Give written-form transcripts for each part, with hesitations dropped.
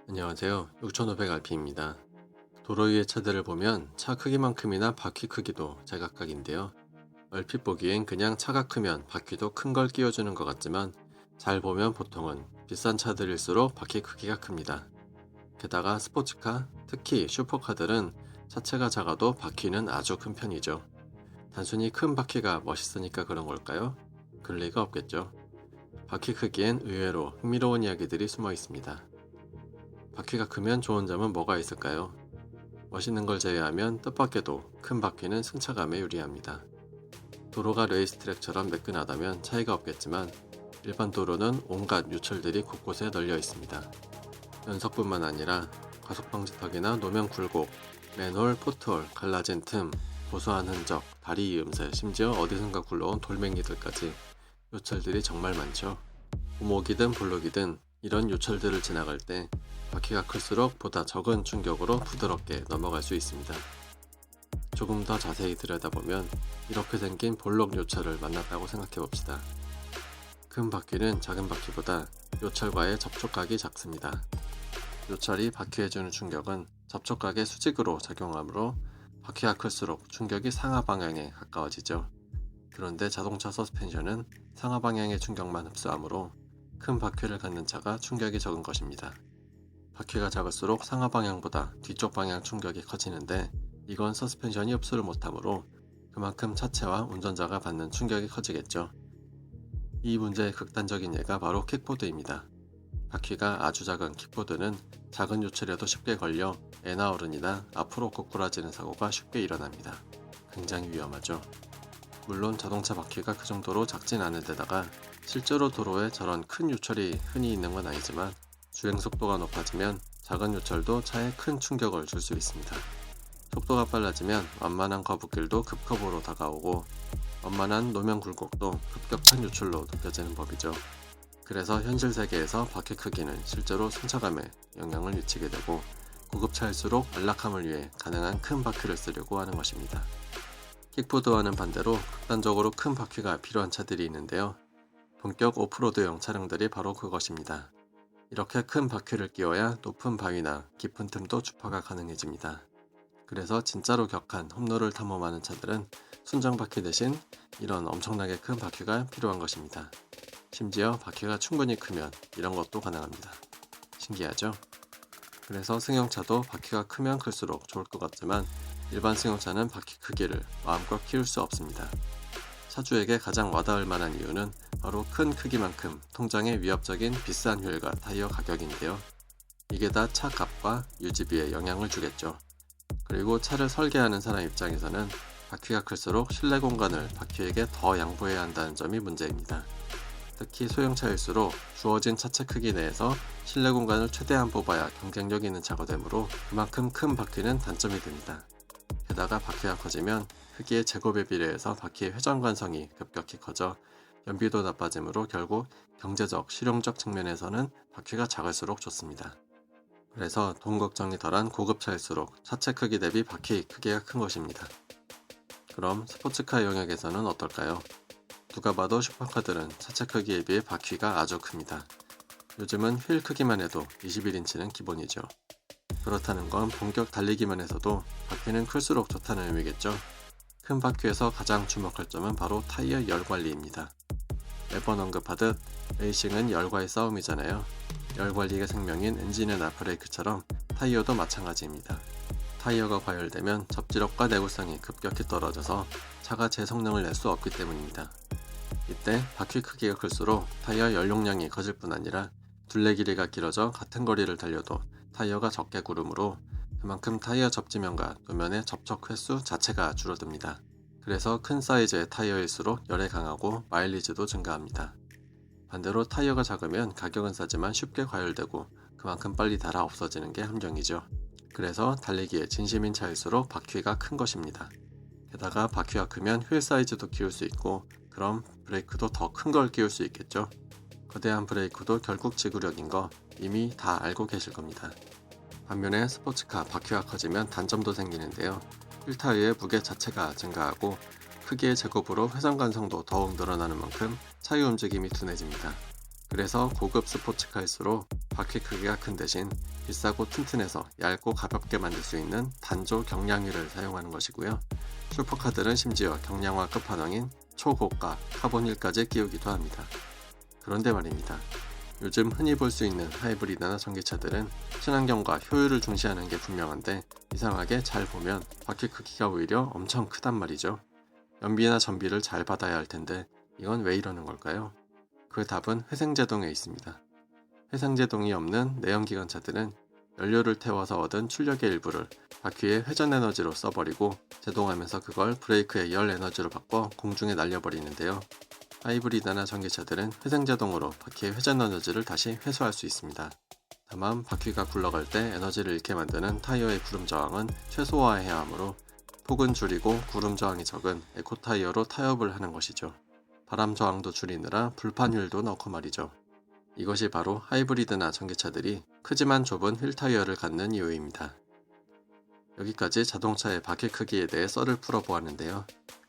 안녕하세요. 6500rp입니다. 도로 위의 차들을 보면 차 크기만큼이나 바퀴 크기도 제각각인데요. 얼핏 보기엔 그냥 차가 크면 바퀴도 큰 걸 끼워주는 것 같지만 잘 보면 보통은 비싼 차들일수록 바퀴 크기가 큽니다. 게다가 스포츠카, 특히 슈퍼카들은 차체가 작아도 바퀴는 아주 큰 편이죠. 단순히 큰 바퀴가 멋있으니까 그런 걸까요? 그럴 리가 없겠죠. 바퀴 크기엔 의외로 흥미로운 이야기들이 숨어 있습니다. 바퀴가 크면 좋은 점은 뭐가 있을까요? 멋있는 걸 제외하면 뜻밖에도 큰 바퀴는 승차감에 유리합니다. 도로가 레이스트랙처럼 매끈하다면 차이가 없겠지만 일반 도로는 온갖 유철들이 곳곳에 널려 있습니다. 연석뿐만 아니라 과속방지턱이나 노면 굴곡, 맨홀, 포트홀, 갈라진 틈, 고소한 흔적, 다리 이음새, 심지어 어디선가 굴러온 돌멩이들까지 요철들이 정말 많죠. 오목이든 볼록이든 이런 요철들을 지나갈 때 바퀴가 클수록 보다 적은 충격으로 부드럽게 넘어갈 수 있습니다. 조금 더 자세히 들여다보면 이렇게 생긴 볼록 요철을 만났다고 생각해봅시다. 큰 바퀴는 작은 바퀴보다 요철과의 접촉각이 작습니다. 요철이 바퀴에 주는 충격은 접촉각의 수직으로 작용하므로 바퀴가 클수록 충격이 상하 방향에 가까워지죠. 그런데 자동차 서스펜션은 상하 방향의 충격만 흡수하므로 큰 바퀴를 갖는 차가 충격이 적은 것입니다. 바퀴가 작을수록 상하 방향보다 뒤쪽 방향 충격이 커지는데 이건 서스펜션이 흡수를 못하므로 그만큼 차체와 운전자가 받는 충격이 커지겠죠. 이 문제의 극단적인 예가 바로 킥보드입니다. 바퀴가 아주 작은 킥보드는 작은 요철에도 쉽게 걸려 애나 어른이나 앞으로 고꾸라지는 사고가 쉽게 일어납니다. 굉장히 위험하죠. 물론 자동차 바퀴가 그 정도로 작진 않은 데다가 실제로 도로에 저런 큰 요철이 흔히 있는 건 아니지만 주행 속도가 높아지면 작은 요철도 차에 큰 충격을 줄 수 있습니다. 속도가 빨라지면 완만한 거북길도 급커브로 다가오고 완만한 노면 굴곡도 급격한 요철로 느껴지는 법이죠. 그래서 현실 세계에서 바퀴 크기는 실제로 승차감에 영향을 미치게 되고 고급차일수록 안락함을 위해 가능한 큰 바퀴를 쓰려고 하는 것입니다. 킥보드와는 반대로 극단적으로 큰 바퀴가 필요한 차들이 있는데요. 본격 오프로드용 차량들이 바로 그것입니다. 이렇게 큰 바퀴를 끼워야 높은 바위나 깊은 틈도 주파가 가능해집니다. 그래서 진짜로 격한 험로를 탐험하는 차들은 순정 바퀴 대신 이런 엄청나게 큰 바퀴가 필요한 것입니다. 심지어 바퀴가 충분히 크면 이런 것도 가능합니다. 신기하죠? 그래서 승용차도 바퀴가 크면 클수록 좋을 것 같지만 일반 승용차는 바퀴 크기를 마음껏 키울 수 없습니다. 차주에게 가장 와닿을 만한 이유는 바로 큰 크기만큼 통장에 위협적인 비싼 휠과 타이어 가격인데요. 이게 다 차 값과 유지비에 영향을 주겠죠. 그리고 차를 설계하는 사람 입장에서는 바퀴가 클수록 실내 공간을 바퀴에게 더 양보해야 한다는 점이 문제입니다. 특히 소형차일수록 주어진 차체 크기 내에서 실내 공간을 최대한 뽑아야 경쟁력 있는 차가 되므로 그만큼 큰 바퀴는 단점이 됩니다. 게다가 바퀴가 커지면 크기의 제곱에 비례해서 바퀴의 회전관성이 급격히 커져 연비도 나빠지므로 결국 경제적, 실용적 측면에서는 바퀴가 작을수록 좋습니다. 그래서 돈 걱정이 덜한 고급차일수록 차체 크기 대비 바퀴 크기가 큰 것입니다. 그럼 스포츠카 영역에서는 어떨까요? 누가 봐도 슈퍼카들은 차체 크기에 비해 바퀴가 아주 큽니다. 요즘은 휠 크기만 해도 21인치는 기본이죠. 그렇다는 건 본격 달리기만 해서도 바퀴는 클수록 좋다는 의미겠죠. 큰 바퀴에서 가장 주목할 점은 바로 타이어 열 관리입니다. 매번 언급하듯 레이싱은 열과의 싸움이잖아요. 열 관리가 생명인 엔진이나 브레이크처럼 타이어도 마찬가지입니다. 타이어가 과열되면 접지력과 내구성이 급격히 떨어져서 차가 제 성능을 낼 수 없기 때문입니다. 이때 바퀴 크기가 클수록 타이어 연용량이 커질 뿐 아니라 둘레 길이가 길어져 같은 거리를 달려도 타이어가 적게 구르므로 그만큼 타이어 접지면과 도면의 접촉 횟수 자체가 줄어듭니다. 그래서 큰 사이즈의 타이어일수록 열에 강하고 마일리지도 증가합니다. 반대로 타이어가 작으면 가격은 싸지만 쉽게 과열되고 그만큼 빨리 닳아 없어지는 게 함정이죠. 그래서 달리기에 진심인 차일수록 바퀴가 큰 것입니다. 게다가 바퀴가 크면 휠 사이즈도 키울 수 있고 그럼 브레이크도 더 큰 걸 끼울 수 있겠죠. 거대한 브레이크도 결국 지구력인 거 이미 다 알고 계실 겁니다. 반면에 스포츠카 바퀴가 커지면 단점도 생기는데요. 휠 타이어의 무게 자체가 증가하고 크기의 제곱으로 회전관성도 더욱 늘어나는 만큼 차의 움직임이 둔해집니다. 그래서 고급 스포츠카일수록 바퀴 크기가 큰 대신 비싸고 튼튼해서 얇고 가볍게 만들 수 있는 단조 경량유를 사용하는 것이고요. 슈퍼카들은 심지어 경량화 끝판왕인 초고가 카본휠까지 끼우기도 합니다. 그런데 말입니다. 요즘 흔히 볼 수 있는 하이브리드나 전기차들은 친환경과 효율을 중시하는 게 분명한데 이상하게 잘 보면 바퀴 크기가 오히려 엄청 크단 말이죠. 연비나 전비를 잘 받아야 할 텐데 이건 왜 이러는 걸까요? 그 답은 회생제동에 있습니다. 회생제동이 없는 내연기관차들은 연료를 태워서 얻은 출력의 일부를 바퀴의 회전 에너지로 써버리고 제동하면서 그걸 브레이크의 열 에너지로 바꿔 공중에 날려버리는데요. 하이브리드나 전기차들은 회생제동으로 바퀴의 회전 에너지를 다시 회수할 수 있습니다. 다만 바퀴가 굴러갈 때 에너지를 잃게 만드는 타이어의 구름 저항은 최소화해야 하므로 폭은 줄이고 구름 저항이 적은 에코 타이어로 타협을 하는 것이죠. 바람 저항도 줄이느라 불판 휠도 넣고 말이죠. 이것이 바로 하이브리드나 전기차들이 크지만 좁은 휠 타이어를 갖는 이유입니다. 여기까지 자동차의 바퀴 크기에 대해 썰을 풀어보았는데요.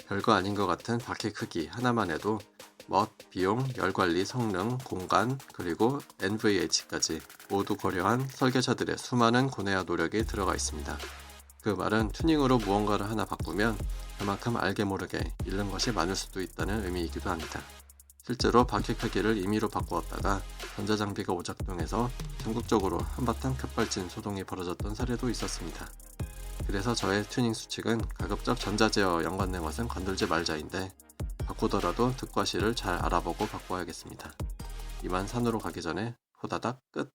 별거 아닌 것 같은 바퀴 크기 하나만 해도 멋, 비용, 열관리, 성능, 공간, 그리고 NVH까지 모두 고려한 설계자들의 수많은 고뇌와 노력이 들어가 있습니다. 그 말은 튜닝으로 무언가를 하나 바꾸면 그만큼 알게 모르게 잃는 것이 많을 수도 있다는 의미이기도 합니다. 실제로 바퀴 크기를 임의로 바꾸었다가 전자장비가 오작동해서 전국적으로 한바탕 급발진 소동이 벌어졌던 사례도 있었습니다. 그래서 저의 튜닝 수칙은 가급적 전자제어 연관된 것은 건들지 말자인데 바꾸더라도 득과 실을 잘 알아보고 바꿔야겠습니다. 이만 산으로 가기 전에 호다닥 끝!